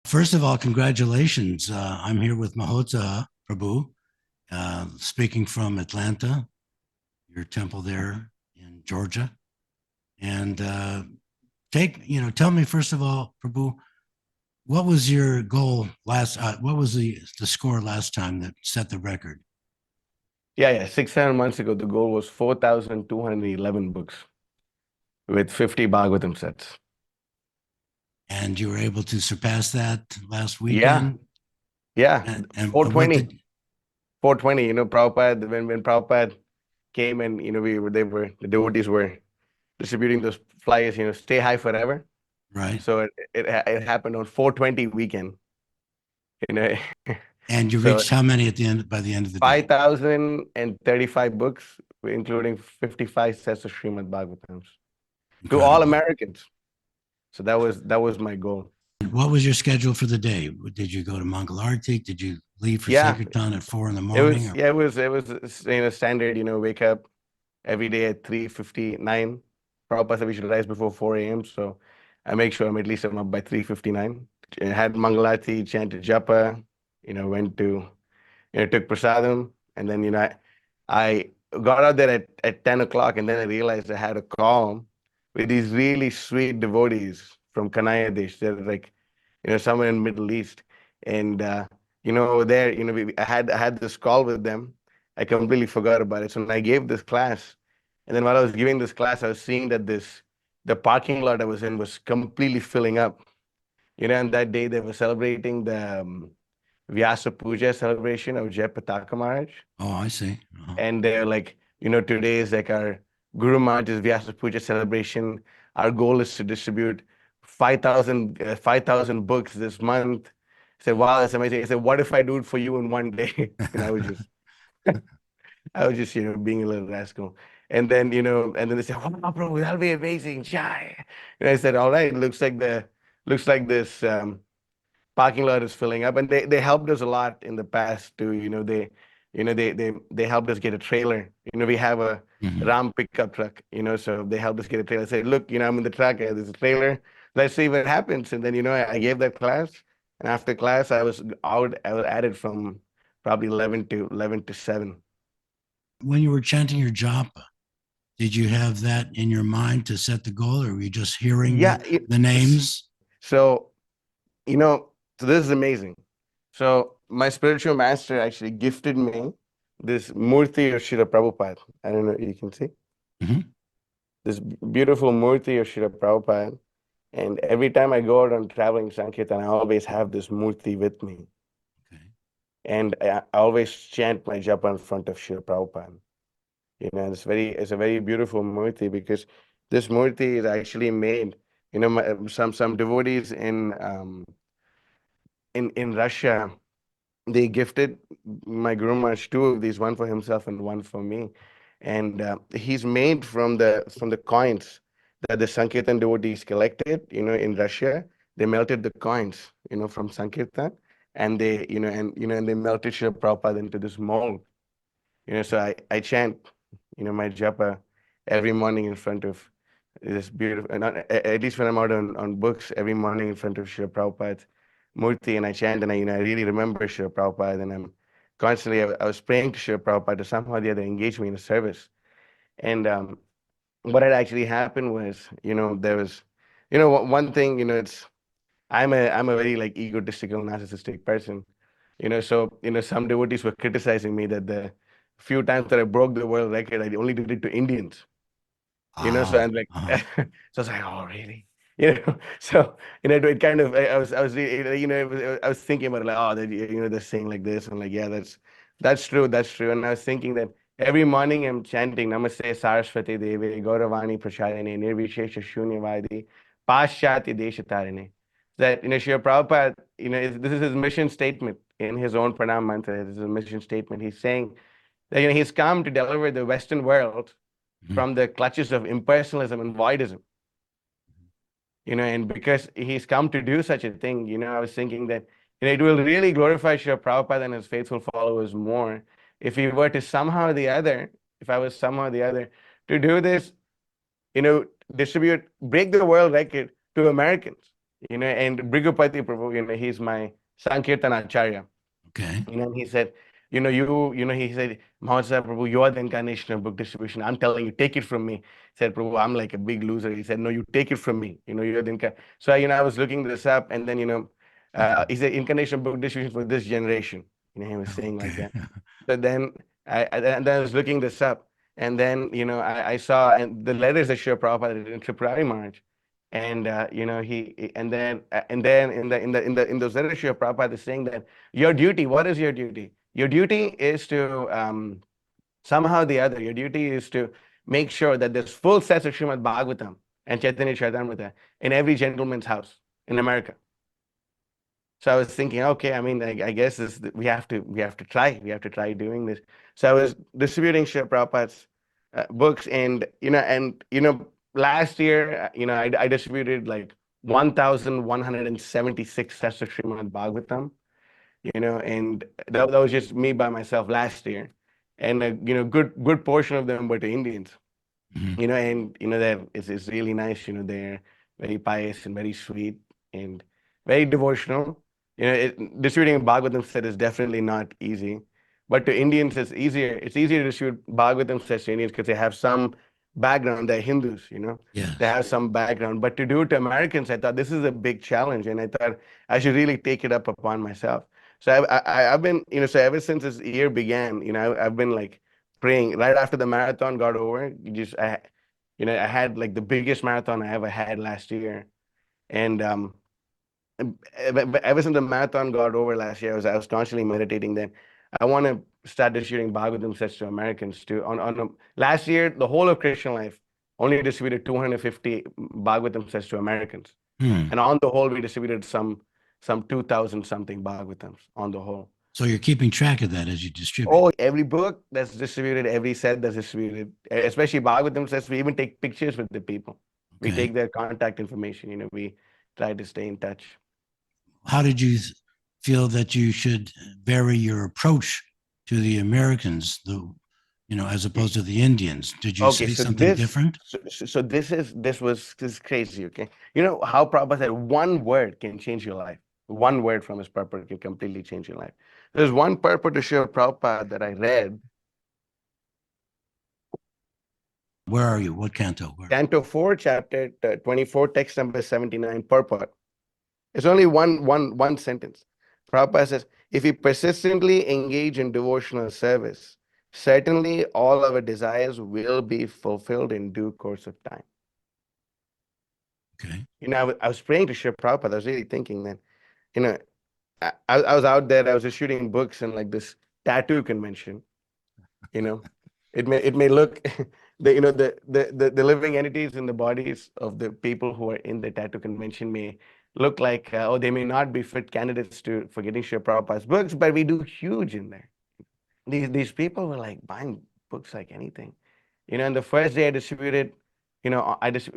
First of all, congratulations. I'm here with Mahotsaha Prabhu, speaking from Atlanta, your temple there in Georgia. And tell me first of all, Prabhu, what was your goal last? What was the score last time that set the record? Yeah. 6, 7 months ago, the goal was 4,211 books with 50 Bhagavatam sets. And you were able to surpass that last Yeah, weekend. yeah. And what 420. did? 420, Prabhupada, when Prabhupada came and, the devotees were distributing those flyers, stay high forever. Right. So it happened on 420 weekend, you know. And you So reached how many at the end by the end of the day? 5,035 books, including 55 sets of Srimad Bhagavatams to all Incredible. Americans. So that was my goal. What was your schedule for the day? Did you go to Mangalarti? Did you leave for Yeah, Sankirtan at 4 in the morning? it was Or yeah, it was standard, wake up every day at 3:59. Prabhupada said we should rise before 4 a.m. So I make sure I'm up by 3:59. I had Mangalati, chanted japa, went to, took prasadam, and then, I got out there at 10 o'clock, and then I realized I had a call with these really sweet devotees from Kanaya Desh. They're like, somewhere in Middle East. And there, I had this call with them. I completely forgot about it. So when I gave this class, and then while I was giving this class, I was seeing that the parking lot I was in was completely filling up. And that day they were celebrating the Vyasa Puja celebration of Jai Pataka Maharaj. oh, I see. Uh-huh. And they're like, today is like our Guru Maharaj's Vyasa Puja celebration. Our goal is to distribute 5,000 books this month. I said, wow, that's amazing. I said, what if I do it for you in one day? I was just, being a little rascal. And then they said, wow, bro, that'll be amazing. Jai. And I said, all right, looks like this parking lot is filling up, and they helped us a lot in the past too. They helped us get a trailer. We have a Mhm. Ram pickup truck. So they helped us get a trailer. Say, look, I'm in the truck. There's a trailer. Let's see what happens. And then I gave that class, and after class I was out. I was at it from probably 11 to 7. When you were chanting your japa, did you have that in your mind to set the goal, or were you just hearing Yeah. the names? So you know, so this is amazing. So my spiritual master actually gifted me this Murti of Srila Prabhupada. I don't know if you can see Mhm. this beautiful Murti of Srila Prabhupada. And every time I go out on traveling Sankirtan, I always have this Murti with me. Okay. And I always chant my japa in front of Srila Prabhupada. It's a very beautiful Murti because this Murti is actually made, some devotees in Russia, they gifted my Guru Maharaj two of these, one for himself and one for me. And he's made from the coins that the Sankirtan devotees collected, in Russia. They melted the coins, from Sankirtan, and they melted Srila Prabhupada into this mold. So I chant, my japa every morning in front of this beautiful, not, at least when I'm out on books, every morning in front of Srila Prabhupada's Murti, and I chant, and I really remember Srila Prabhupada, and I'm constantly, I was praying to Srila Prabhupada to somehow or the other engage me in a service. And what had actually happened was, there was, one thing, I'm a very like egotistical, narcissistic person, so, some devotees were criticizing me that the few times that I broke the world record, I only did it to Indians. So Ah, I'm like, uh-huh. so I was like, oh, really? So, it kind of, I was, I was thinking about it, like, oh, they're saying like this. I'm like, yeah, that's true, that's true. And I was thinking that every morning I'm chanting, Namaste Saraswati Devi, Gauravani Prachadane, Nirvishesha Shunyavadi, Paschati Deshatarine. That, Srila Prabhupada, this is his mission statement in his own pranam mantra. This is a mission statement. He's saying that, he's come to deliver the Western world Mhm. from the clutches of impersonalism and voidism. And because he's come to do such a thing, I was thinking that, it will really glorify Srila Prabhupada and his faithful followers more if he were to somehow or the other, if I was somehow or the other to do this, distribute, break the world record to Americans. and Brigupati Prabhu, he's my Sankirtan Acharya. Okay. And he said, he said, Mahotsaha Prabhu, you are the incarnation of book distribution. I'm telling you, take it from me. Said, Prabhu, I'm like a big loser. He said, no, you take it from me. You're the incarnation. So, I was looking this up, and then, he said, incarnation of book distribution for this generation. He was saying like Okay. that. So then and then I was looking this up, and then, I saw and the letters that Srila Prabhupada did in Tripurari Maharaj. And and then in those letters, Srila Prabhupada is saying that your duty, what is your duty? Your duty is to somehow or the other, your duty is to make sure that there's full sets of Srimad Bhagavatam and Chaitanya Charitamrita in every gentleman's house in America. So I was thinking, okay, I mean, I guess we have to try doing this. So I was distributing Srila Prabhupada's books, and last year, I distributed like 1,176 sets of Srimad Bhagavatam, and that was just me by myself last year, and good portion of them were to Indians, Mhm. and that it's really nice. They're very pious and very sweet and very devotional. Distributing a Bhagavatam set is definitely not easy, but to Indians it's easier. It's easier to distribute Bhagavatam sets to Indians because they have some background. They're Hindus, they Yes. have some background. But to do it to Americans, I thought this is a big challenge, and I thought I should really take it up upon myself. So I've been, so ever since this year began, I've been like praying. Right after the marathon got over, I had like the biggest marathon I ever had last year, and ever since the marathon got over last year, I was constantly meditating that I want to start distributing Bhagavatam sets to Americans too. Last year, the whole of Christian Life only distributed 250 Bhagavatam sets to Americans, Hmm. and on the whole, we distributed some 2,000 something Bhagavatams on the whole. So you're keeping track of that as you distribute. Oh, every book that's distributed, every set that's distributed, especially Bhagavatam sets, we even take pictures with the people. We Okay. take their contact information. We try to stay in touch. How did you feel that you should vary your approach to the Americans, as opposed to the Indians? Did you Okay, say so something this, different? so this is crazy. Okay, you know how Prabhupada said one word can change your life. One word from his purport can completely change your life. There's one purport to Srila Prabhupada that I read, Where are you? What canto? Where? Canto 4, chapter 24, text number 79, purport. It's only one sentence. Prabhupada says, if we persistently engage in devotional service, certainly all our desires will be fulfilled in due course of time. Okay. I was praying to Shiv Prabhupada. I was really thinking that, you know, I was out there, I was just shooting books in like this tattoo convention, you know. It may look the living entities in the bodies of the people who are in the tattoo convention may look like they may not be fit candidates for getting Shiv Prabhupada's books, but we do huge in there. These people were like buying books like anything. And the first day I distributed, I just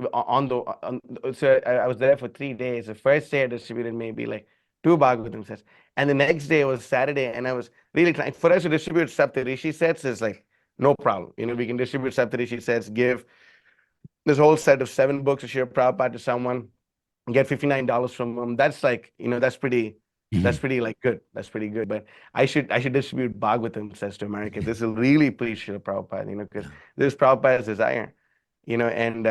so I was there for 3 days. The first day I distributed maybe like two Bhagavatam sets, and the next day was Saturday, and I was really trying for us to distribute Saptarishi sets is like no problem. We can distribute Saptarishi sets, give this whole set of 7 books of Srila Prabhupada to someone, get $59 from them. That's like, that's Mhm. pretty like good. That's pretty good. But I should distribute Bhagavatam sets to America. This will really please Srila Prabhupada, because Yeah. this is Prabhupada's desire, and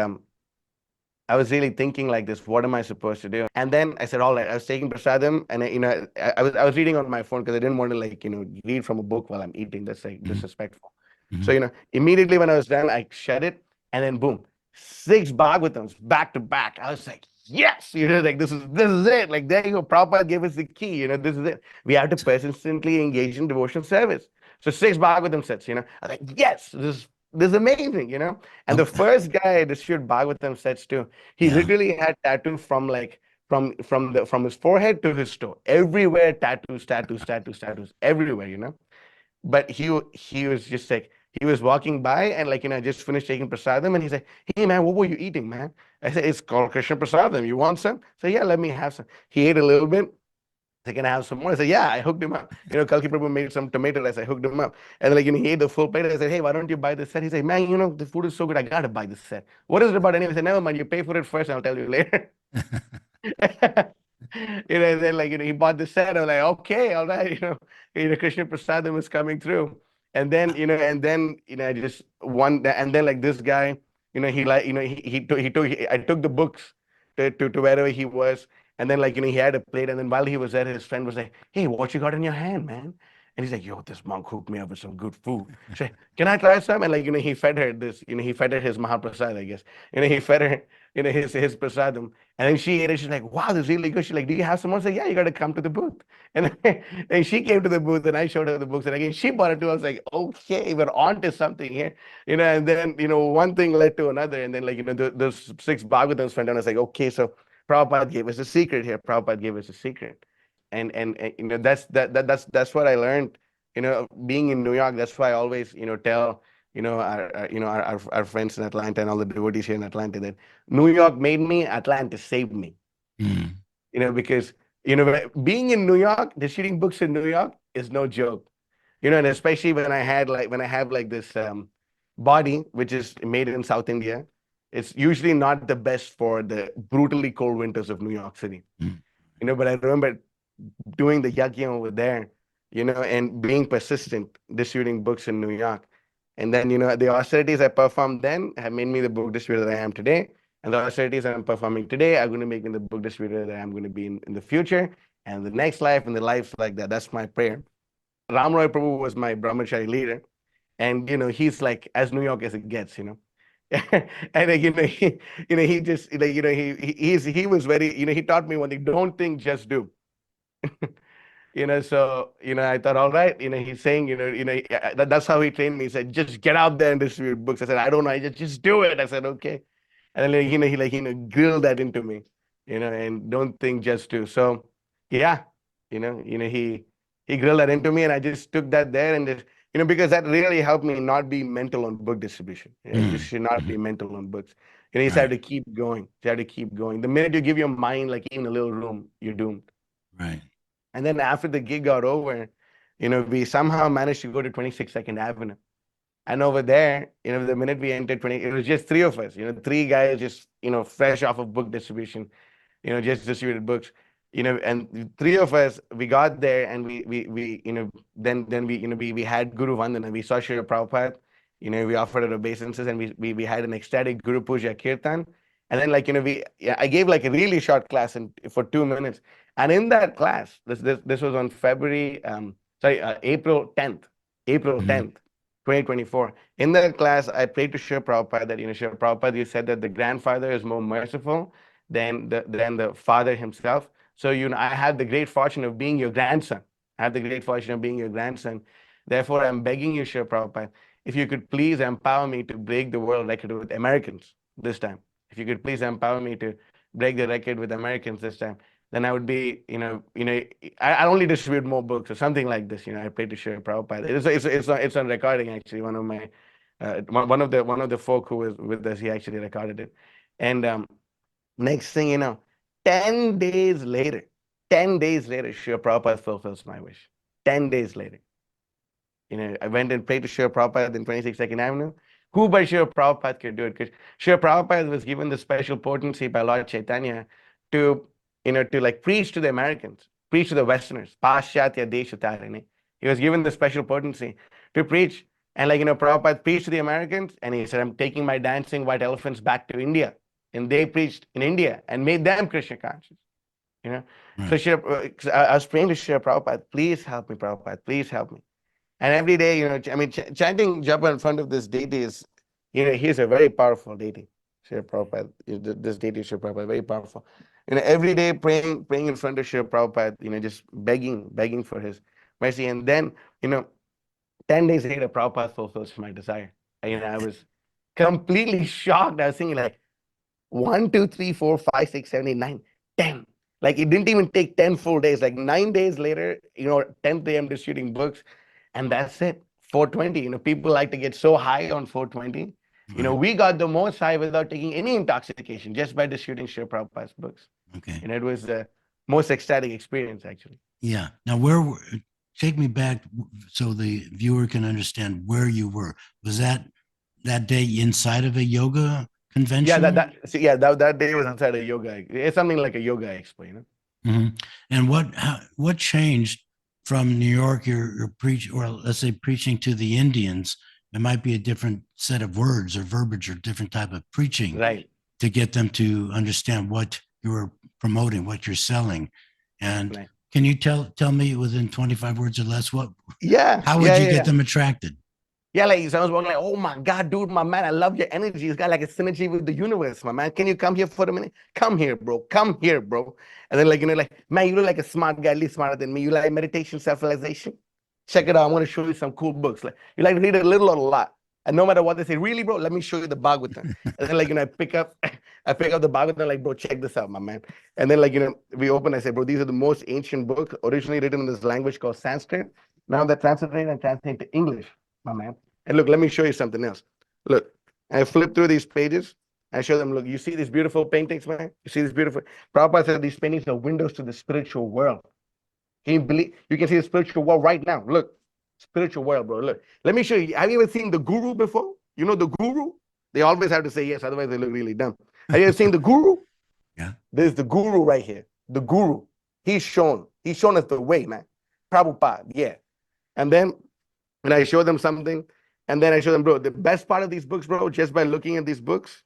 I was really thinking like this, what am I supposed to do? And then I said, all right, I was taking prasadam, and I was reading on my phone because I didn't want to like, read from a book while I'm eating. That's like Mhm. disrespectful. So, Mhm. immediately when I was done, I shut it, and then boom, 6 Bhagavatams back to back. I was like, yes, like this is it. Like there you go. Prabhupada gave us the key. This is it. We have to persistently engage in devotional service. So 6 Bhagavatam sets, I was like, yes, this is amazing, And Oh, the first guy I distributed Bhagavatam sets to, he yeah. literally had tattoo from like from his forehead to his toe. Everywhere tattoos, tattoos, tattoos, tattoos, everywhere, But he was just like he was walking by and like just finished taking prasadam and he's like, hey man, what were you eating, man? I said, it's called Krishna prasadam. You want some? So yeah, let me have some. He ate a little bit. They can I have some more. I said, yeah, I hooked him up. Kalki Prabhu made some tomato rice. I hooked him up. And like, he ate the full plate. I said, hey, why don't you buy this set? He said, man, the food is so good. I got to buy this set. What is it about anyway? I said, never mind. You pay for it first and I'll tell you later. Then like, he bought the set. I'm like, okay, all right, Krishna Prasadam is coming through. And then, I just and then like this guy, he like, I took the books to wherever he was. And then like, he had a plate. And then while he was there, his friend was like, hey, what you got in your hand, man? And he's like, yo, this monk hooked me up with some good food. She's like, can I try some? And like, he fed her this, he fed her his Mahaprasad, I guess. He fed her, his prasadam. And then she ate it. She's like, wow, this is really good. She's like, do you have some more? I was like, yeah, you got to come to the booth. And then she came to the booth and I showed her the books. And again, she bought it too. I was like, okay, we're on to something here. And then, one thing led to another. And then like, those six Bhagavatams went down. I was like, okay, so Prabhupada gave us a secret here. Prabhupada gave us a secret. And that's what I learned, being in New York. That's why I always, tell, our friends in Atlanta and all the devotees here in Atlanta that New York made me, Atlanta saved me. Mm. Because being in New York, distributing books in New York is no joke. And especially when I have like this body which is made in South India, it's usually not the best for the brutally cold winters of New York City. Mm. But I remember doing the yajna over there, and being persistent, distributing books in New York. And then, the austerities I performed then have made me the book distributor that I am today. And the austerities I'm performing today are going to make me the book distributor that I'm going to be in the future and the next life and the life like that. That's my prayer. Ram Roy Prabhu was my brahmachari leader. And, he's like as New York as it gets. And he just, he was very, he taught me one thing: don't think, just do. So, I thought, all right, he's saying, that's how he trained me. He said, just get out there and distribute books. I said, I don't know. I just do it. I said, okay. And then, he like, grilled that into me, and don't think, just do. So, yeah, he grilled that into me, and I just took that there and just, because that really helped me not be mental on book distribution. You just Mm. should not be Mhm. mental on books. You just have Right. to keep going. You have to keep going. The minute you give your mind, like even a little room, you're doomed. Right. And then after the gig got over, we somehow managed to go to 26 Avenue. And over there, the minute we entered 20, it was just three of us, three guys just, fresh off of book distribution, just distributed books, and the three of us, we got there and we then we, we had Guru Vandana. We saw Srila Prabhupada, we offered our obeisances and we had an ecstatic Guru Puja Kirtan. And then like, I gave like a really short class for 2 minutes. And in that class, this was on February, April 10th, April Mhm. 10th, 2024. In that class, I prayed to Srila Prabhupada that, Srila Prabhupada, you said that the grandfather is more merciful than the father himself. So, I have the great fortune of being your grandson. I have the great fortune of being your grandson. Therefore, I'm begging you, Srila Prabhupada, if you could please empower me to break the world record with Americans this time. If you could please empower me to break the record with Americans this time, then I would be, I only distribute more books or something like this. I pray to Srila Prabhupada. It's on recording actually. One of my, one of the folk who was with us, he actually recorded it. And next thing you know, 10 days later, 10 days later, Srila Prabhupada fulfills my wish. 10 days later. I went and prayed to Srila Prabhupada in 26 Avenue. Who but Srila Prabhupada could do it? Because Srila Prabhupada was given the special potency by Lord Chaitanya to, to like preach to the Americans, preach to the Westerners, Paschatya Deshatarine. He was given the special potency to preach. And like, Prabhupada preached to the Americans and he said, I'm taking my dancing white elephants back to India. And they preached in India and made them Krishna conscious. You know, so Right. I was praying to Srila Prabhupada, please help me, Prabhupada, please help me. And every day, chanting japa in front of this deity is, he's a very powerful deity. Srila Prabhupada, this deity, Srila Prabhupada, very powerful. Every day praying in front of Srila Prabhupada, just begging for his mercy. And then, 10 days later, Prabhupada fulfills my desire. I was completely shocked. I was thinking like, 1, 2, 3, 4, 5, 6, 7, 8, 9, 10. Like it didn't even take 10 full days. Like 9 days later, 10th AM distributing books, and that's it. 420. People like to get so high on 420. Right. We got the most high without taking any intoxication, just by distributing Srila Prabhupada's books. Okay. It was the most ecstatic experience, actually. Yeah. Now, take me back so the viewer can understand where you were. Was that day inside of a yoga Yeah, convention? that day was inside a yoga. It's something like a yoga expo, you know. And what changed from New York? You're preach, or let's say preaching to the Indians. It might be a different set of words or verbiage or different type of preaching Right, to get them to understand what you were promoting, what you're selling. And right. can you tell me within 25 words or less what Yeah, how would yeah, you yeah, get yeah. them attracted? Yeah, like someone's walking like, oh my God, dude, my man, I love your energy. It's got like a synergy with the universe, my man. Can you come here for a minute? Come here, bro. Come here, bro. And then like, like, man, you look like a smart guy, at least smarter than me. You like meditation, self-realization? Check it out. I'm gonna show you some cool books. Like you like to read a little or a lot. And no matter what they say, really, bro, let me show you the Bhagavatam. And then like, I pick up, I pick up the Bhagavatam, like, bro, check this out, my man. And then like, we open, I say, bro, these are the most ancient books originally written in this language called Sanskrit. Now they're translated and translated to English, my man. And look, let me show you something else. Look, I flip through these pages. I show them, look, you see these beautiful paintings, man? You see this beautiful. Prabhupada said these paintings are windows to the spiritual world. Can you believe you can see the spiritual world right now? Look, spiritual world, bro. Look, let me show you. Have you ever seen the guru before? You know the guru? They always have to say yes, otherwise they look really dumb. Have you ever seen the guru? Yeah. There's the guru right here. The guru. He's shown. He's shown us the way, man. Prabhupada, yeah. And then when I show them something, and then I show them, bro, the best part of these books, bro, just by looking at these books,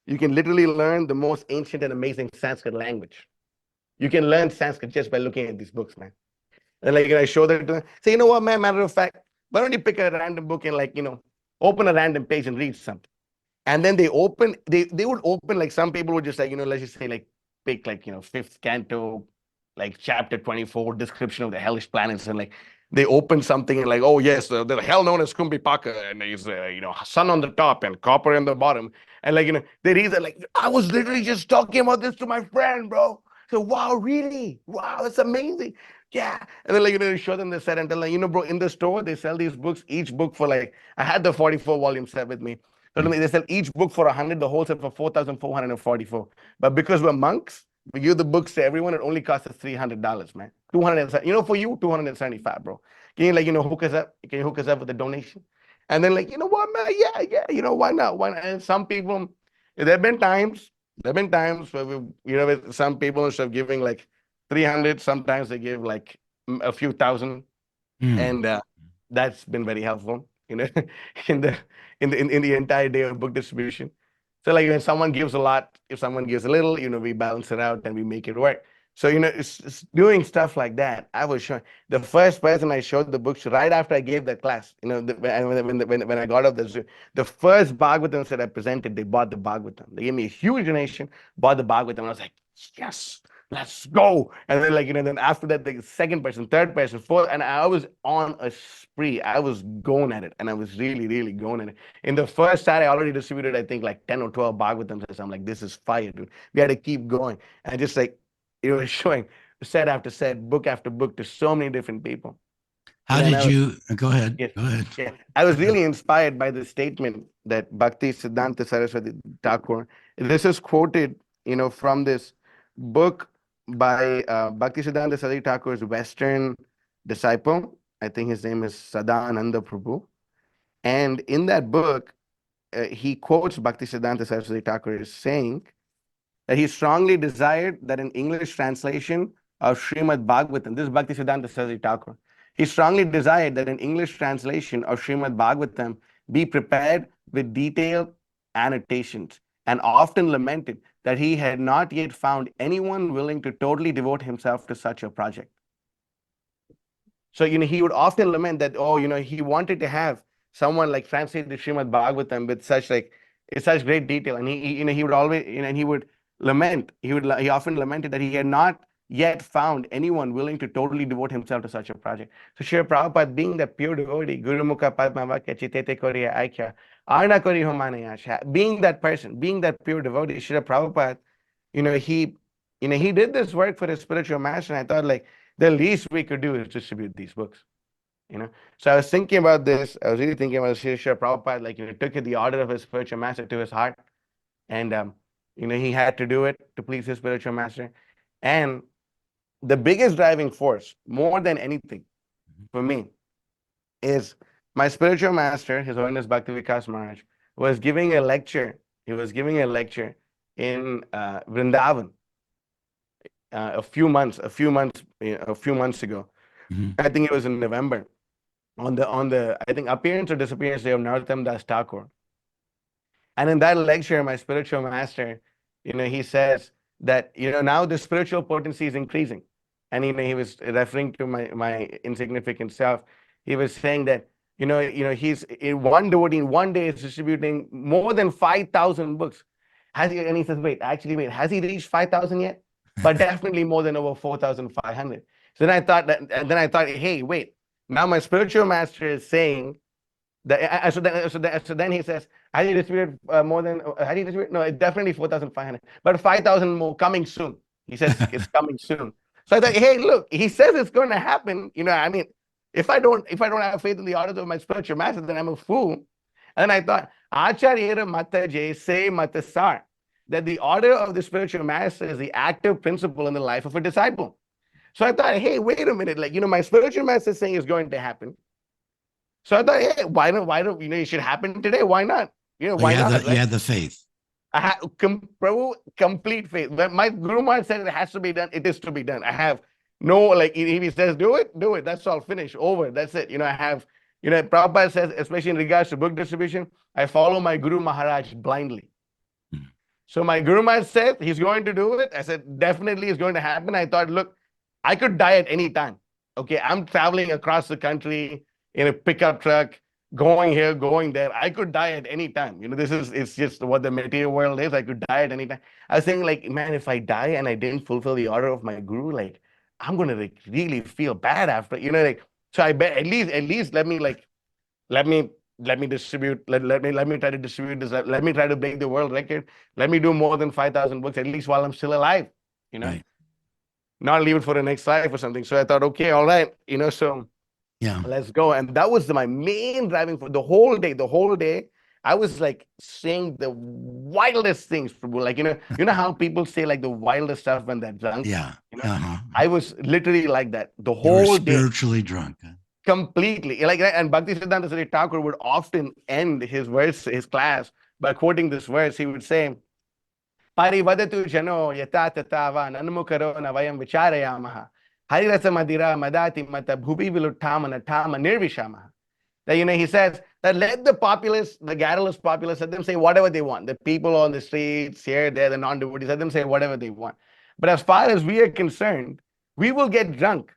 you can literally learn the most ancient and amazing Sanskrit language. You can learn Sanskrit just by looking at these books, man. And like I show that to them, say, you know what, man, matter of fact, why don't you pick a random book and like, open a random page and read something? And then they would open, like some people would just like, let's just say like pick like, fifth canto, like chapter 24, description of the hellish planets. And like they open something and like, oh yes, the hell known as Kumbhipaka, and he's, sun on the top and copper in the bottom. And like, they read that like, I was literally just talking about this to my friend, bro. So wow, really? Wow, that's amazing. Yeah. And then like, show them the set and tell like, bro, in the store, they sell these books, each book for like, I had the 44 volume set with me. So Mm. they sell each book for 100, the whole set for 4,444. But because we're monks, we give the books to everyone. It only costs us $300, man. 200, for you, 275, bro. Can you like, hook us up? Can you hook us up with a donation? And then like, you know what, man? Yeah, yeah. Why not? Why not? And some people, there have been times where we, with some people instead of giving like 300, sometimes they give like a few thousand, Mm. and that's been very helpful, in the in the entire day of book distribution. So like when someone gives a lot, if someone gives a little, we balance it out and we make it work. So it's doing stuff like that. I was showing the first person I showed the books right after I gave that class. When I got off the Zoom, the first Bhagavatam that I presented, they bought the Bhagavatam. They gave me a huge donation, bought the Bhagavatam. And I was like, yes, let's go. And then then after that, the second person, third person, fourth, and I was on a spree. I was going at it, and I was really, really going at it. In the first set, I already distributed, I think, like 10 or 12 Bhagavatams. I'm like, this is fire, dude. We had to keep going. And just like, showing set after set, book after book to so many different people. How And did I was, you go ahead? yes, Go ahead. yeah. I was really inspired by the statement that Bhakti Siddhanta Saraswati Thakur, this is quoted, from this book by Bhakti Siddhanta Saraswati Thakur's Western disciple. I think his name is Sadananda Prabhu. And in that book, he quotes Bhakti Siddhanta Saraswati Thakur as saying that he strongly desired that an English translation of Srimad Bhagavatam, this is Bhakti Siddhanta Saraswati Thakur, he strongly desired that an English translation of Srimad Bhagavatam be prepared with detailed annotations, and often lamented that he had not yet found anyone willing to totally devote himself to such a project. So, he would often lament that, oh, he wanted to have someone like translate the Srimad Bhagavatam with such like, it's such great detail. And he would always, and he would lament, he often lamented that he had not yet found anyone willing to totally devote himself to such a project. So Srila Prabhupada, being the pure devotee, Guru Mukha Padma Vakya Chitete Koriya Aikya, Arna Kori Homanayasha, being that person, being that pure devotee, Srila Prabhupada, he, he did this work for his spiritual master. And I thought like, the least we could do is distribute these books. So I was thinking about this. I was really thinking about Sri Prabhupada, like, took the order of his spiritual master to his heart. And, he had to do it to please his spiritual master. And the biggest driving force, more than anything for me, is my spiritual master, His Holiness Bhakti Vikas Maharaj, was giving a lecture He was giving a lecture in Vrindavan a few months ago. Mhm. I think it was in November on the I think appearance or disappearance day of Narottam Das Thakur. And in that lecture, my spiritual master, he says that, now the spiritual potency is increasing. And, he was referring to my insignificant self. He was saying that, he's in one devotee in one day is distributing more than 5,000 books. And he says, wait, has he reached 5,000 yet? But definitely more than over 4,500. So then I thought, hey, wait, now my spiritual master is saying so then he says, has he distributed more than, has he distributed? No, it's definitely 4,500, but 5,000 more coming soon. He says it's coming soon. So I thought, hey, look, he says it's going to happen. I mean, if I don't have faith in the orders of my spiritual master, then I'm a fool. And then I thought, Acharya Mata Jay say Mata Sar, that the order of the spiritual master is the active principle in the life of a disciple. So I thought, hey, wait a minute, my spiritual master is saying it's going to happen. So I thought, hey, why don't, it should happen today. Why not? Oh, Why not, you right? had the faith. I have complete faith. When my Guru Maharaj said it has to be done, it is to be done. I have no, like, if he says, do it, do it. That's all, finish, over. That's it. I have, Prabhupada says, especially in regards to book distribution, I follow my Guru Maharaj blindly. Mhm. So my Guru Maharaj said he's going to do it. I said, definitely it's going to happen. I thought, look, I could die at any time. Okay, I'm traveling across the country in a pickup truck, going here, going there. I could die at any time. It's just what the material world is. I could die at any time. I was thinking, like, man, if I die and I didn't fulfill the order of my guru, like, I'm gonna like really feel bad after, like. So I bet at least let me let me distribute. Let me try to distribute this. Let me try to break the world record. Let me do more than 5,000 books at least while I'm still alive. You know, Right. not leave it for the next life or something. So I thought, okay, all right, so Yeah. let's go. And that was my main driving for the whole day. The whole day, I was like saying the wildest things, Prabhu. Like, how people say like the wildest stuff when they're drunk. Yeah. Uh-huh. I was literally like that the You were whole day, spiritually drunk. Huh? completely. Like, and Bhaktisiddhanta Saraswati Thakur would often end his class by quoting this verse. He would say, Parivadatu jano yata tatava nanmukaro navayam vicharayamaha. Harirasa madira madati mata bhubi viluttama natama nirvishamaha. That, he says that let the populace, the garrulous populace, let them say whatever they want. The people on the streets, here, there, the non-devotees, let them say whatever they want. But as far as we are concerned, we will get drunk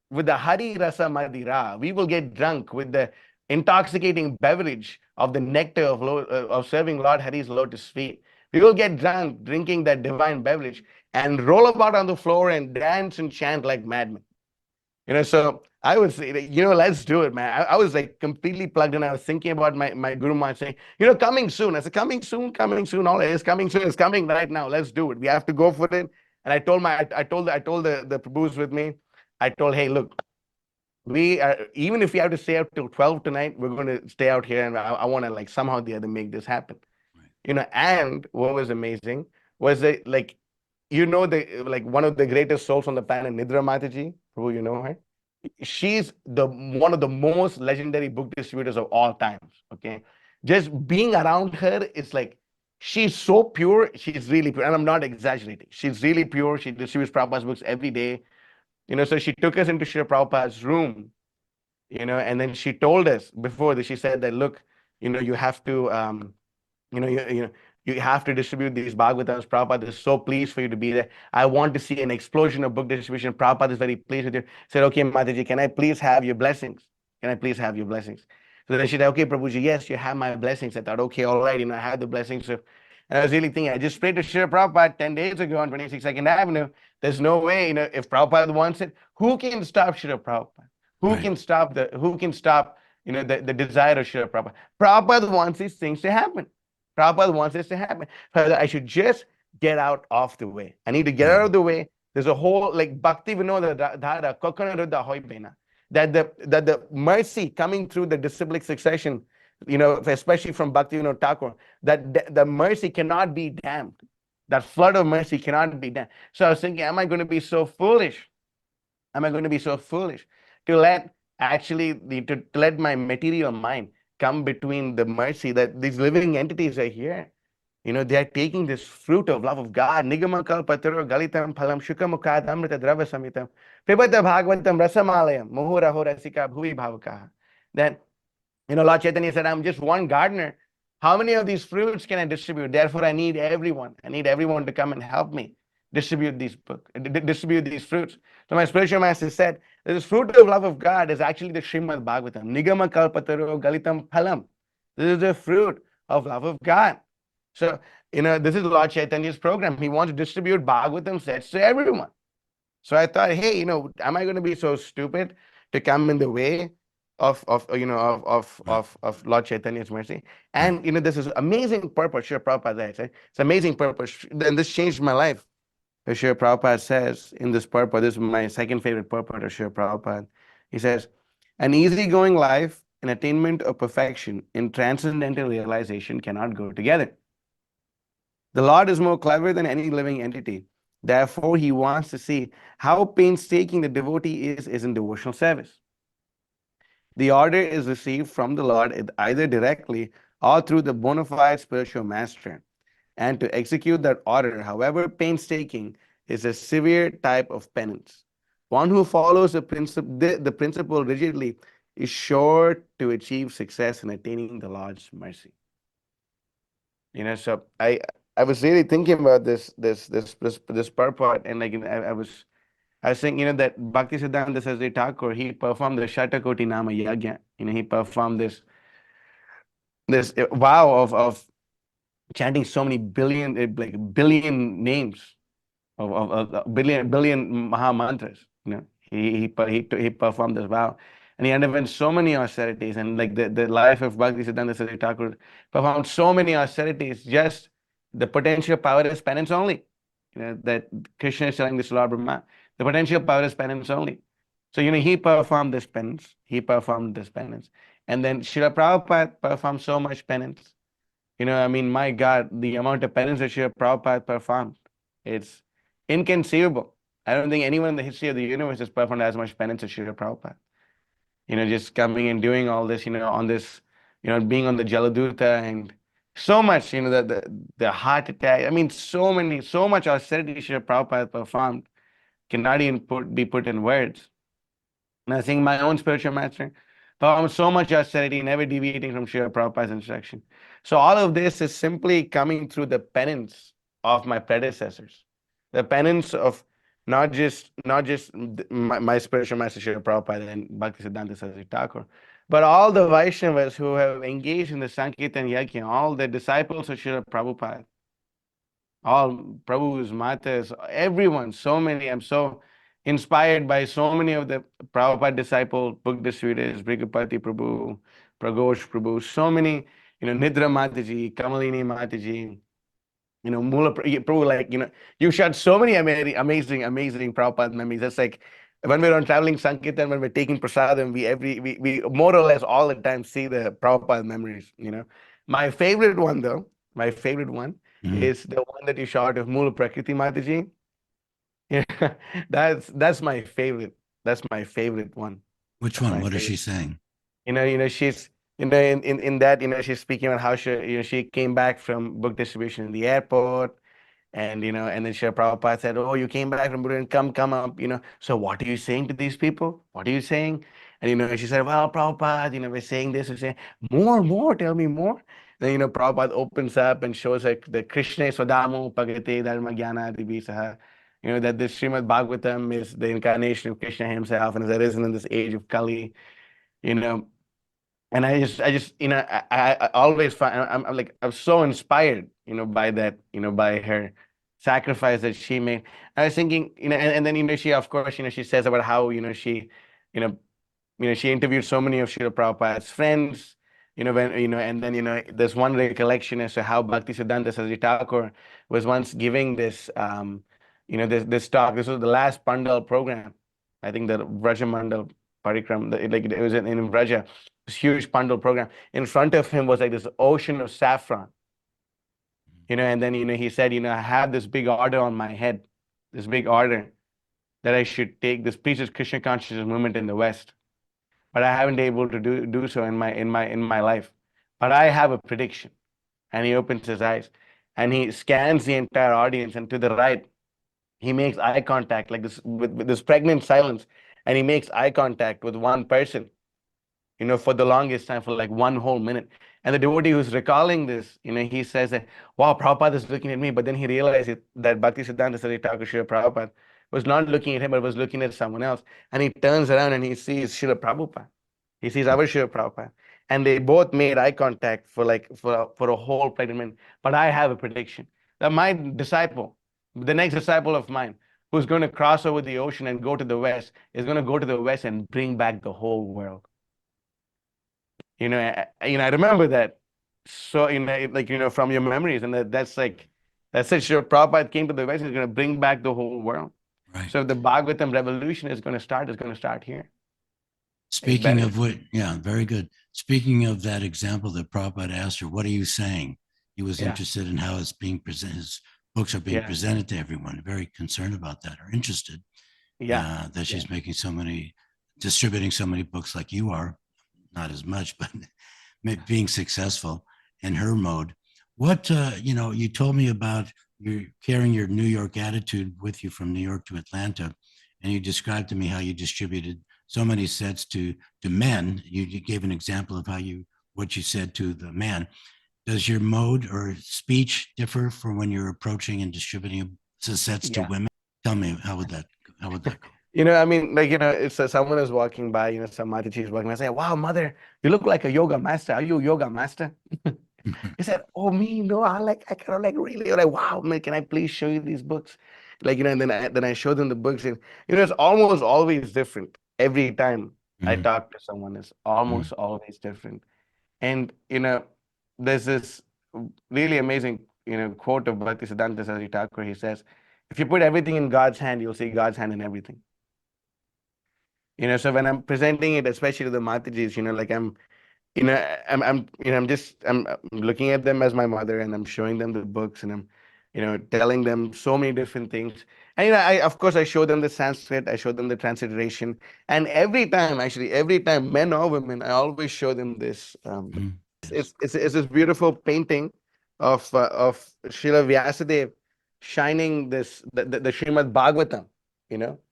with the Hari Rasa Madira. We will get drunk with the intoxicating beverage of the nectar of serving Lord Hari's lotus feet. We will get drunk drinking that divine beverage and roll about on the floor and dance and chant like madmen. So I would say, let's do it, man. I was like completely plugged in. I was thinking about my Guru Maharaj saying, coming soon. I said, coming soon. All it is coming soon. It's coming right now. Let's do it. We have to go for it. And I told the Prabhus with me, I told, hey, look, we are, even if we have to stay out till 12 tonight, we're going to stay out here. And I want to like somehow or the other make this happen. Right. And what was amazing was that like, like one of the greatest souls on the planet, Nidra Mataji, who you know her. She's one of the most legendary book distributors of all times. Okay, just being around her is like she's so pure. She's really pure, and I'm not exaggerating. She's really pure. She distributes Prabhupada's books every day. So she took us into Srila Prabhupada's room. And then she told us before that she said that look, you have to you have to distribute these Bhagavatams. Prabhupada is so pleased for you to be there. I want to see an explosion of book distribution. Prabhupada is very pleased with you. Said, okay, Mataji, can I please have your blessings? Can I please have your blessings? So then she said, okay, Prabhuji, yes, you have my blessings. I thought, okay, all right, I have the blessings. And I was really thinking, I just prayed to Srila Prabhupada 10 days ago on 26th Avenue. There's no way, if Prabhupada wants it, who can stop Srila Prabhupada? Who Right. can stop the desire of Srila Prabhupada? Prabhupada wants these things to happen. Prabhupada wants this to happen. I should just get out of the way. I need to get Yeah. out of the way. There's a whole like Bhakti Vinoda Dhara, Kokonarudha Hoibena, that the mercy coming through the disciplic succession, especially from Bhakti Vinod Thakur, that the mercy cannot be dammed. That flood of mercy cannot be dammed. So I was thinking, am I going to be so foolish? Am I going to be so foolish to let to let my material mind come between the mercy that these living entities are here? they are taking this fruit of love of God. Nigamakal pataro galitam phalam shukamukad amrita drava samitam pibata bhagavatam rasamalayam muhuraho rasika bhuvi bhavakaha. Then, Lord Chaitanya said, I'm just one gardener. How many of these fruits can I distribute? Therefore, I need everyone. I need everyone to come and help me distribute these fruits. So my spiritual master said, this fruit of love of God is actually the Srimad Bhagavatam. Nigama kalpataro galitam phalam. This is the fruit of love of God. So, this is Lord Chaitanya's program. He wants to distribute Bhagavatam sets to everyone. So I thought, hey, am I going to be so stupid to come in the way of Lord Chaitanya's mercy? Right. And this is amazing purpose. Srila Prabhupada said, it's amazing purpose. Then this changed my life. As Srila Prabhupada says in this purport, this is my second favorite purport of Srila Prabhupada. He says, an easygoing life and attainment of perfection in transcendental realization cannot go together. The Lord is more clever than any living entity. Therefore, he wants to see how painstaking the devotee is in devotional service. The order is received from the Lord either directly or through the bona fide spiritual master. And to execute that order, however painstaking, is a severe type of penance. One who follows the principle rigidly is sure to achieve success in attaining the Lord's mercy. So I was really thinking about this purport, and I was saying, that Bhaktisiddhanta Saraswati Thakur, he performed the Shatakoti Nama Yagya. He performed this vow of chanting so many billion names of billion Maha mantras. He performed this vow, and he underwent so many austerities, and like the life of Bhaktisiddhanta Saraswati Thakur performed so many austerities, just the potential power is penance only. That Krishna is telling this Lord Brahma, the potential power is penance only. So he performed this penance, and then Srila Prabhupada performed so much penance. My God, the amount of penance that Srila Prabhupada performed, it's inconceivable. I don't think anyone in the history of the universe has performed as much penance as Srila Prabhupada. Just coming and doing all this, on this, being on the Jaladuta and so much, the heart attack. So much austerity Srila Prabhupada performed cannot even be put in words. And I think my own spiritual master performed so much austerity, never deviating from Srila Prabhupada's instruction. So all of this is simply coming through the penance of my predecessors, the penance of not just my spiritual master Srila Prabhupada and Bhaktisiddhanta Saraswati Thakur, but all the Vaishnavas who have engaged in the Sankirtan Yajna, all the disciples of Srila Prabhupada, all Prabhu's Matas, everyone, so many. I'm so inspired by so many of the Prabhupada disciple book distributors, Brigapati Prabhu, Pragosh Prabhu, so many, Nidra Mataji, Kamalini Mataji, Mula Prabhu, you shared so many amazing Prabhupada memories. That's like when we're on traveling Sankirtan, when we're taking prasadam, we more or less all the time see the Prabhupada memories. My favorite one though, is the one that you shot of Mula Prakriti Mataji. Yeah, that's my favorite. That's my favorite one. Which That's one? my What is she favorite. saying? She's in that she's speaking about how she came back from book distribution in the airport, and then Srila Prabhupada said, "Oh, you came back from Buddha, come up, So what are you saying to these people? What are you saying?" And she said, "Well, Prabhupada, we're saying this, we're saying more, tell me more." Then Prabhupada opens up and shows like the Krishna Swadamo Pagate Dharma Jnana Divisaha. That this Srimad Bhagavatam is the incarnation of Krishna himself and has arisen in this age of Kali. You know, and I just I always find I'm like I'm so inspired by that by her sacrifice that she made. I was thinking and then she of course she says about how she you know she interviewed so many of Srila Prabhupada's friends, when and then there's one recollection as to how Bhaktisiddhanta Saraswati Thakur was once giving this this talk. This was the last Pandal program. I think the Vrajamandal Parikram, it was in Vraja, this huge Pandal program. In front of him was like this ocean of saffron, and then he said, I have this big order on my head, this big order that I should take this preaches Krishna consciousness movement in the West, but I haven't been able to do so in my life. But I have a prediction. And he opens his eyes. and he scans the entire audience, and to the right, he makes eye contact like this with this pregnant silence, and he makes eye contact with one person, for the longest time, for like 1 whole minute. And the devotee who's recalling this, he says that, wow, Prabhupada is looking at me. But then he realized that Bhakti Siddhanta Saraswati Thakur Srila Prabhupada was not looking at him, but was looking at someone else. And he turns around and he sees Srila Prabhupada. He sees our Srila Prabhupada. And they both made eye contact for like for a whole pregnant minute. But I have a prediction that my disciple, the next disciple of mine, who's going to cross over the ocean and go to the west, is going to go to the west and bring back the whole world. I remember that. So, from your memories, and that's it. Sure, Prabhupada came to the West, he's going to bring back the whole world. Right. So if the Bhagavatam revolution is going to start, it's going to start here. Speaking of what, yeah, very good. Speaking of that example that Prabhupada asked her, what are you saying? He was interested in how it's being presented. His books are being presented to everyone. Very concerned about that, or interested. That she's making distributing so many books like you are. Not as much, but being successful in her mode. What you told me about you carrying your New York attitude with you from New York to Atlanta, and you described to me how you distributed so many sets to men. You gave an example of what you said to the man. Does your mode or speech differ for when you're approaching and distributing sets to women? Tell me, how would that go? It's someone is walking by, some Mataji is walking. I say, wow, mother, you look like a yoga master. Are you a yoga master? He said, oh, me, no, I kind of like really, like, wow, man, can I please show you these books? And then I show them the books, and, it's almost always different every time I talk to someone. It's almost always different. And, there's this really amazing, quote of Bhakti Siddhanta Saraswati Thakur. He says, if you put everything in God's hand, you'll see God's hand in everything. So when I'm presenting it, especially to the Matajis, like I'm looking at them as my mother, and I'm showing them the books, and I'm, telling them so many different things. And, of course, I show them the Sanskrit, I show them the transliteration. And every time, men or women, I always show them this. It's this beautiful painting of Srila Vyasadeva shining the Srimad Bhagavatam,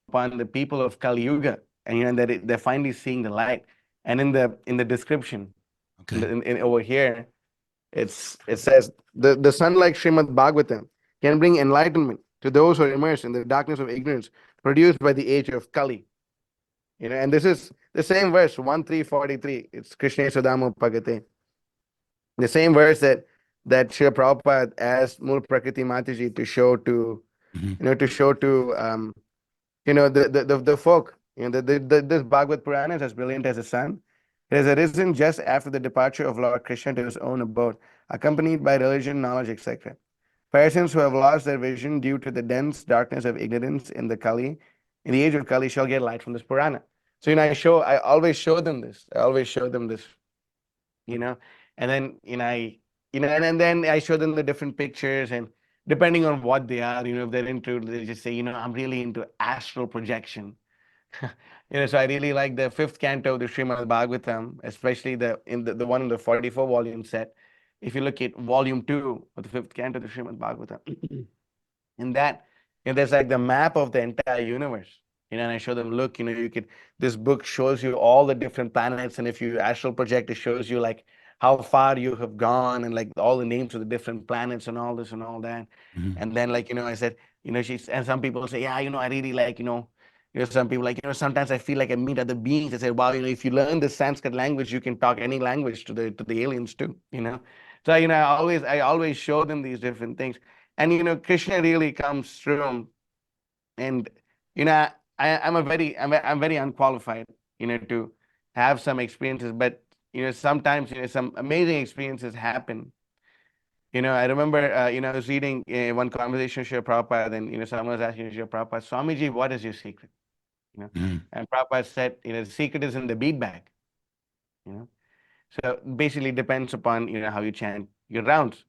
upon the people of Kali Yuga, and that they're finally seeing the light. And in the description, over here, it says the sun like Srimad Bhagavatam can bring enlightenment to those who are immersed in the darkness of ignorance produced by the age of Kali. And this is the same verse 1343. It's Krishna Sudamo Pagate. The same verse that Srila Prabhupada asked Mool Prakriti Mataji to show to the folk. This Bhagavad Purana is as brilliant as the sun. It has arisen just after the departure of Lord Krishna to his own abode, accompanied by religion, knowledge, etc. Persons who have lost their vision due to the dense darkness of ignorance in the age of Kali, shall get light from this Purana. So, I always show them this. And then, and then I show them the different pictures, and depending on what they are, if they're into, they just say, I'm really into astral projection. So I really like the fifth canto of the Srimad Bhagavatam, especially the one in the 44 volume set. If you look at volume 2 of the fifth canto of the Srimad Bhagavatam, in that, there's like the map of the entire universe. And I show them, look, this book shows you all the different planets, and if you astral project, it shows you like how far you have gone, and like all the names of the different planets and all this and all that. And then, I said, and some people say, yeah, I really like, some people like, sometimes I feel like I meet other beings. I say, wow, if you learn the Sanskrit language, you can talk any language to the aliens too, So, I always show them these different things. And, Krishna really comes through, and, I'm very unqualified, to have some experiences, but, sometimes, some amazing experiences happen. I remember, I was reading one conversation with Srila Prabhupada, and, someone was asking Srila Prabhupada, Swamiji, what is your secret? And Prabhupada said, the secret is in the bead bag. So basically depends upon, how you chant your rounds.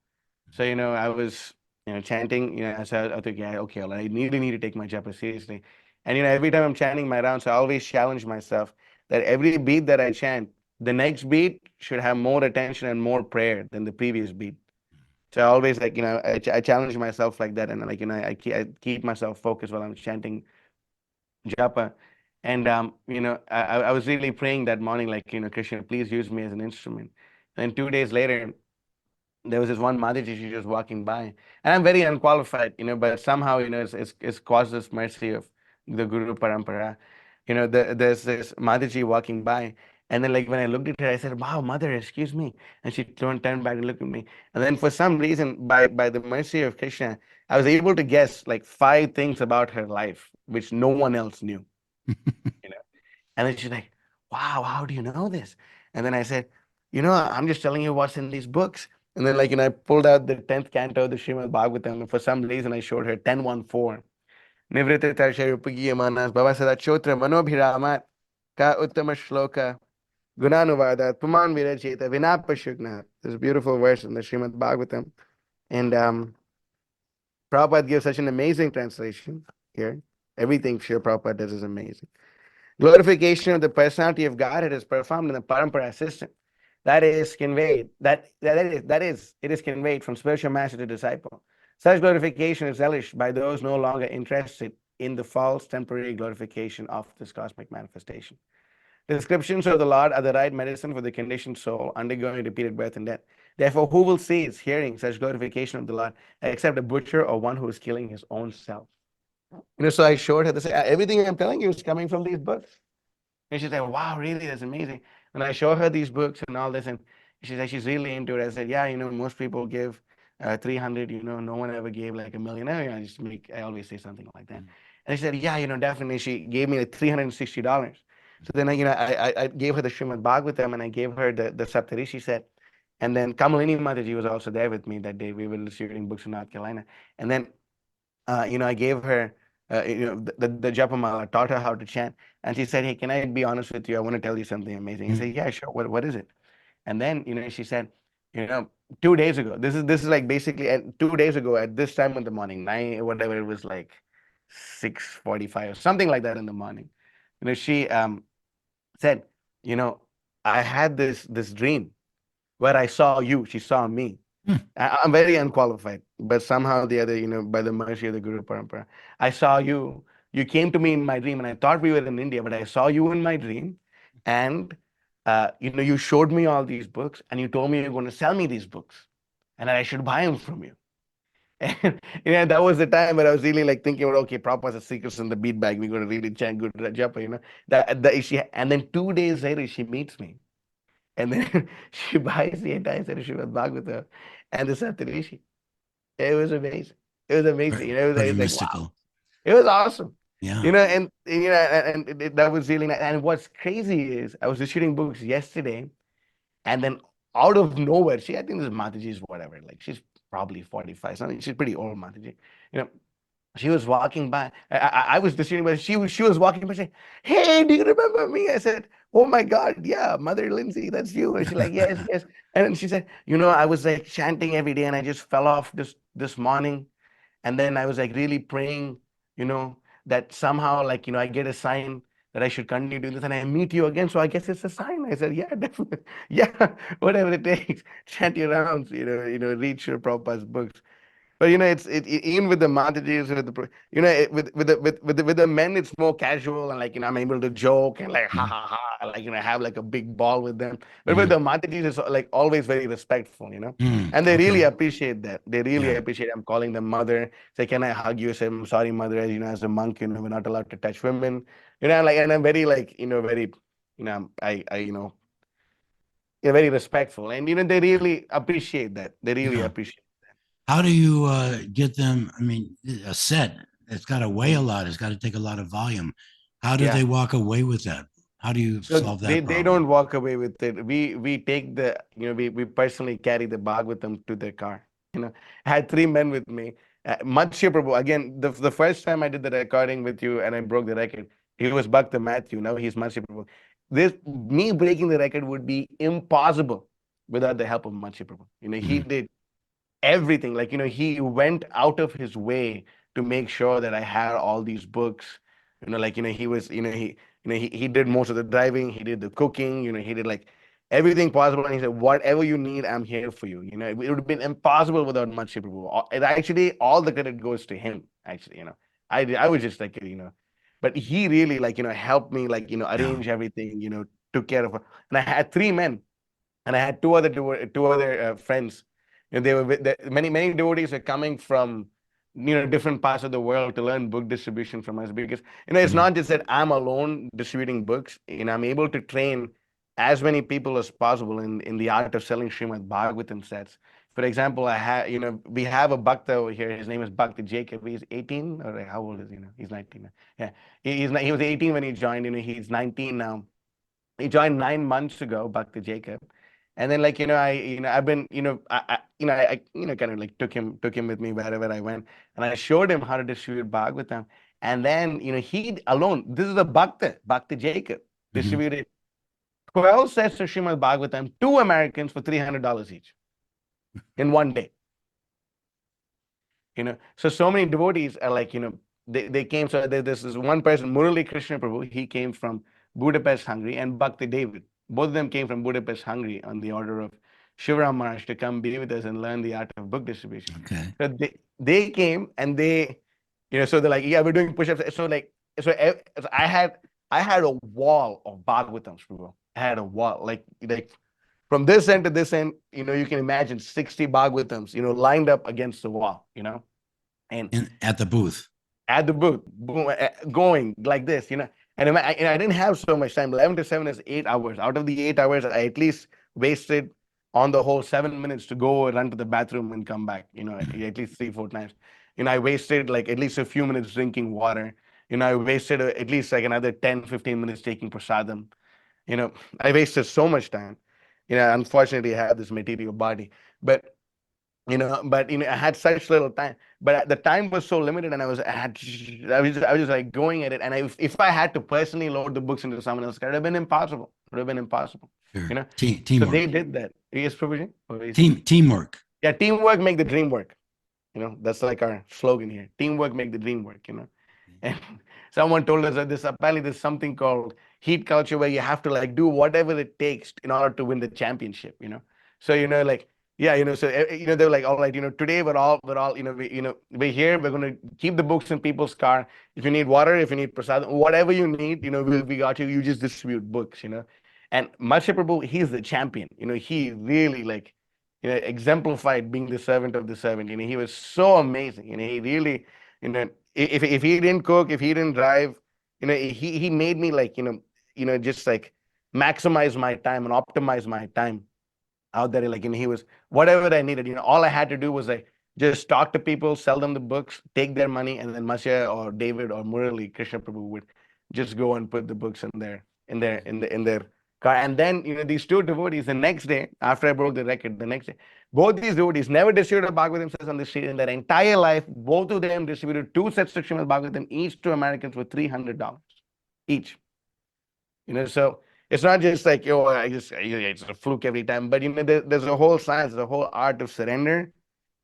So, I was, chanting, so I think, yeah, okay, well, I really need to take my japa seriously. And, every time I'm chanting my rounds, I always challenge myself that every beat that I chant, the next beat should have more attention and more prayer than the previous beat. So I always like, I challenge myself like that, and like, I keep myself focused while I'm chanting japa. And I was really praying that morning, like, Krishna, please use me as an instrument. And 2 days later, there was this one Mataji, she was walking by, and I'm very unqualified, but somehow, it's caused this mercy of the Guru Parampara. There's this Mataji walking by, and then like when I looked at her, I said, "Wow, mother, excuse me," and she turned back and looked at me, and then for some reason, by the mercy of Krishna, I was able to guess like 5 things about her life which no one else knew. You know. And then she's like, "Wow, how do you know this?" And then I said, "I'm just telling you what's in these books." And then, like, I pulled out the 10th canto of the Srimad Bhagavatam, and for some reason I showed her 10:14. Nivritta Tarshayupagiyamanas Bhavasada Chotra Manobhiramat Ka Uttama Shloka Gunanuvada Puman Viracheta Vinapashugna. This beautiful verse in the Srimad Bhagavatam. And Prabhupada gives such an amazing translation here. Everything Srila Prabhupada does is amazing. Glorification of the personality of Godhead is performed in the parampara system. That is conveyed. It is conveyed from spiritual master to disciple. Such glorification is relished by those no longer interested in the false temporary glorification of this cosmic manifestation. The descriptions of the Lord are the right medicine for the conditioned soul undergoing repeated birth and death. Therefore, who will cease hearing such glorification of the Lord except a butcher or one who is killing his own self? So I showed her this. Everything I'm telling you is coming from these books. And she's like, "Wow, really? That's amazing." And I show her these books and all this, and she's like, she's really into it. I said, "Yeah, most people give 300, no one ever gave like a million." I always say something like that. And she said, "Yeah, definitely." She gave me like $360. So then I gave her the Srimad Bhagavatam, and I gave her the Saptarishi set. And then Kamalini Mataji was also there with me that day. We were distributing books in North Carolina. And then I gave her, the Japamala, taught her how to chant. And she said, "Hey, can I be honest with you? I want to tell you something amazing." I said, "Yeah, sure. What is it?" And then, she said, you know, 2 days ago, this is like basically 2 days ago at this time in the morning, nine, whatever it was, like 6:45 or something like that in the morning. She said, you know, "I had this dream where I saw you." She saw me. I'm very unqualified, but somehow the other, by the mercy of the Guru Parampara, I saw you. You came to me in my dream, and I thought we were in India, but I saw you in my dream, and you showed me all these books, and you told me you're going to sell me these books, and that I should buy them from you. And that was the time where I was really like thinking about, okay, Prabhupada's secrets in the beat bag. We're going to really chant good japa, and then 2 days later she meets me. And then she buys the entire set of Srimad Bhagavatam and the Saptarishi. It was amazing. It was amazing. Pretty It was like, wow. mystical. It was awesome. Yeah. That was really nice. And what's crazy is I was distributing books yesterday, and then out of nowhere, I think this Mataji is whatever, like she's probably 45, something. She's pretty old, Mataji. You know, she was walking by. I was distributing, but she was walking by saying, "Hey, do you remember me?" I said, "Oh my God, yeah, Mother Lindsay, that's you." And she's like, "Yes, yes." And then she said, "I was like chanting every day, and I just fell off this morning, and then I was like really praying, you know, that somehow like I get a sign that I should continue doing this, and I meet you again. So I guess it's a sign." I said, "Yeah, definitely, yeah, whatever it takes, chant your rounds, read your Prabhupada's books." But even with the Matatis, with the with the men, it's more casual, and like I'm able to joke and like ha Mhm. ha ha, like have like a big ball with them. But with Mhm. the Matatis, it's like always very respectful. And they really Okay. appreciate that. They really Yeah. appreciate. I'm calling them mother. Say, "Can I hug you?" Say, "I'm sorry, mother. As a monk, we're not allowed to touch women." Like, and I'm very like very, I very respectful, and they really appreciate that. They really Yeah. appreciate. How do you get them? I mean, a set, it's got to weigh a Mm. lot. It's got to take a lot of volume. How do Yeah. they walk away with that? How do you So solve they that they problem? don't walk away with it. We take we personally carry the bag with them to their car. I had 3 men with me. Matsya Prabhu, again, the first time I did the recording with you and I broke the record, he was Bhakta Matthew. Now he's Matsya Prabhu. This Me breaking the record would be impossible without the help of Matsya Prabhu. He Mhm. did everything. Like, he went out of his way to make sure that I had all these books. Like, he was, he did most of the driving, he did the cooking, he did like everything possible. And he said, whatever you need, I'm here for you. It would have been impossible without Matsya Prabhu. It actually, all the credit goes to him, actually. I was just like, but he really like, helped me, like, Yeah. arrange everything, took care of. And I had three men, and I had two other friends. They were many devotees are coming from different parts of the world to learn book distribution from us, because it's Mhm. not just that I'm alone distributing books. I'm able to train as many people as possible in the art of selling Srimad Bhagavatam sets. For example, I have we have a bhakta over here. His name is Bhakta Jacob. He's 18, or how old is he now? He's 19 now. Yeah, he was 18 when he joined. He's 19 now. He joined 9 months ago, Bhakti Jacob. And then, like, I've been, kind of like took him with me wherever I went, and I showed him how to distribute Bhagavatam. And then, he alone, this is a Bhakti Jacob, Mhm. distributed 12 sets of Srimad Bhagavatam to Americans for $300 each in one day. So many devotees are like, they came. So this is one person, Murali Krishna Prabhu. He came from Budapest, Hungary, and Bhakti David. Both of them came from Budapest, Hungary, on the order of Shivaram Maharaj to come be with us and learn the art of book distribution. Okay. So they came, and so they're like, yeah, we're doing push-ups. So I had a wall of Bhagavatams, Prabhu. I had a wall, like from this end to this end, you can imagine 60 Bhagavatams, lined up against the wall, and At the booth. at the booth, boom, going like this, and I didn't have so much time. 11 to 7 is 8 hours. Out of the 8 hours, I at least wasted on the whole 7 minutes to go run to the bathroom and come back, at least 3, 4 times. I wasted like at least a few minutes drinking water. I wasted at least like another 10, 15 minutes taking prasadam. You know, I wasted so much time. Unfortunately, I have this material body, but I had such little time. But the time was so limited, and I was just like going at it. And if I had to personally load the books into someone else, it would have been impossible. It would have been impossible. Sure. So they Teamwork. did that. Yes, Prabhuji? What were you saying? Teamwork. Yeah, teamwork make the dream work. That's like our slogan here. Teamwork make the dream work. And someone told us that apparently there's something called heat culture, where you have to like do whatever it takes in order to win the championship. So like, yeah, so they were like, all right, today we're all we're here, we're going to keep the books in people's car. If you need water, if you need prasad, whatever you need, we got you. You just distribute books. And Matsya Prabhu, he's the champion. He really like exemplified being the servant of the servant. He was so amazing. He really, if he didn't cook, if he didn't drive, he made me like, just like maximize my time and optimize my time out there. Like, he was whatever I needed. All I had to do was like just talk to people, sell them the books, take their money, and then Masya or David or Murali Krishna Prabhu would just go and put the books in their car. And then these two devotees, the next day after I broke the record, the next day, both these devotees never distributed Bhagavatam sets on the street in their entire life. Both of them distributed two sets of Srimad Bhagavatam each to Americans for $300 each. So it's not just like, it's a fluke every time, but there's a whole science, there's a whole art of surrender.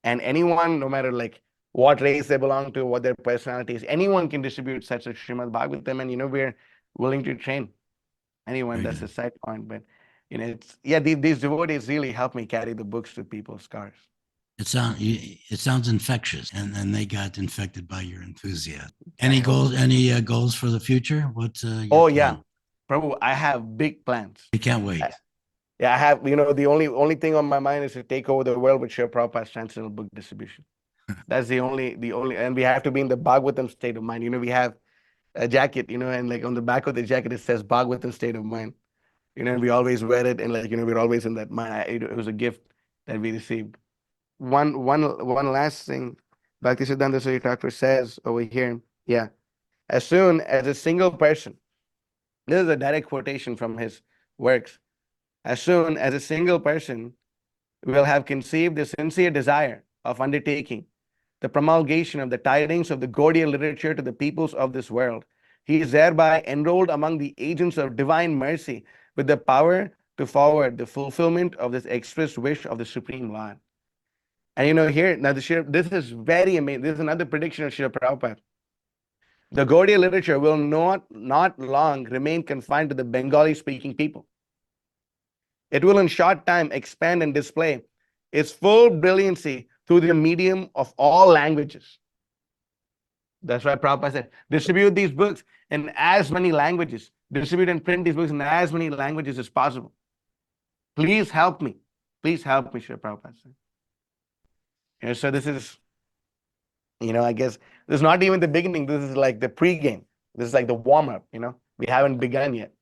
And anyone, no matter like what race they belong to, what their personality is, anyone can distribute such a Srimad Bhagavatam, and we're willing to train anyone. Very That's a good. side point, but it's, yeah, these devotees really help me carry the books to people's cars. It sounds infectious, and they got infected by your enthusiasm. I Any hope. goals? Any goals for the future? What's your Oh yeah, plan? Prabhu, I have big plans. You can't I- wait. Yeah, I have, the only thing on my mind is to take over the world with Srila Prabhupada's transcendental book distribution. That's the only, and we have to be in the Bhagavatam state of mind. We have a jacket, and like on the back of the jacket, it says Bhagavatam state of mind. And we always wear it, and like, we're always in that mind. It was a gift that we received. One last thing, Bhaktisiddhanta Saraswati Thakur says over here, yeah, as soon as a single person, this is a direct quotation from his works, as soon as a single person will have conceived the sincere desire of undertaking the promulgation of the tidings of the Gaudiya literature to the peoples of this world, he is thereby enrolled among the agents of divine mercy with the power to forward the fulfillment of this express wish of the Supreme Lord. And here, now this is very amazing. This is another prediction of Srila Prabhupada. The Gaudiya literature will not long remain confined to the Bengali speaking people. It will in short time expand and display its full brilliancy through the medium of all languages. That's why Prabhupada said, distribute these books in as many languages. Distribute and print these books in as many languages as possible. Please help me. Please help me, Srila Prabhupada said. So this is, I guess this is not even the beginning. This is like the pre-game. This is like the warm-up, We haven't begun yet.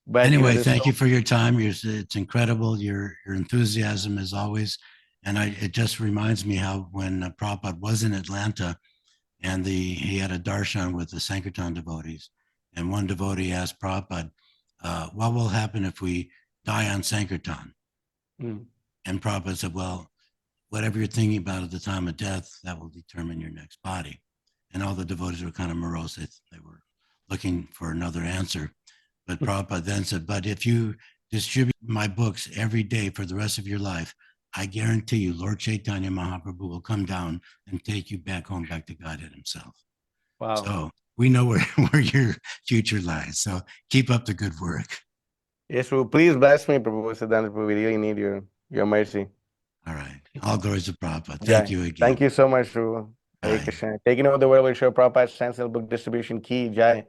But anyway, there's thank you for your time. It's incredible. Your enthusiasm as always. And it just reminds me how when Prabhupada was in Atlanta and he had a darshan with the Sankirtan devotees. And one devotee asked Prabhupada, what will happen if we die on Sankirtan? Mm. And Prabhupada said, well, whatever you're thinking about at the time of death, that will determine your next body. And all the devotees were kind of morose. They were looking for another answer. But Prabhupada then said, but if you distribute my books every day for the rest of your life, I guarantee you, Lord Chaitanya Mahaprabhu will come down and take you back home, back to Godhead himself. Wow. So we know where your future lies. So keep up the good work. Yes, Prabhu. Please bless me, Prabhu Siddhanta Prabhu. We really need your mercy. All right. All glories to Prabhupada. Jai. Thank you again. Thank you so much, Prabhu. Hare Bye. Krishna. Taking over the world will show Prabhupada's sensible book distribution key. Jai.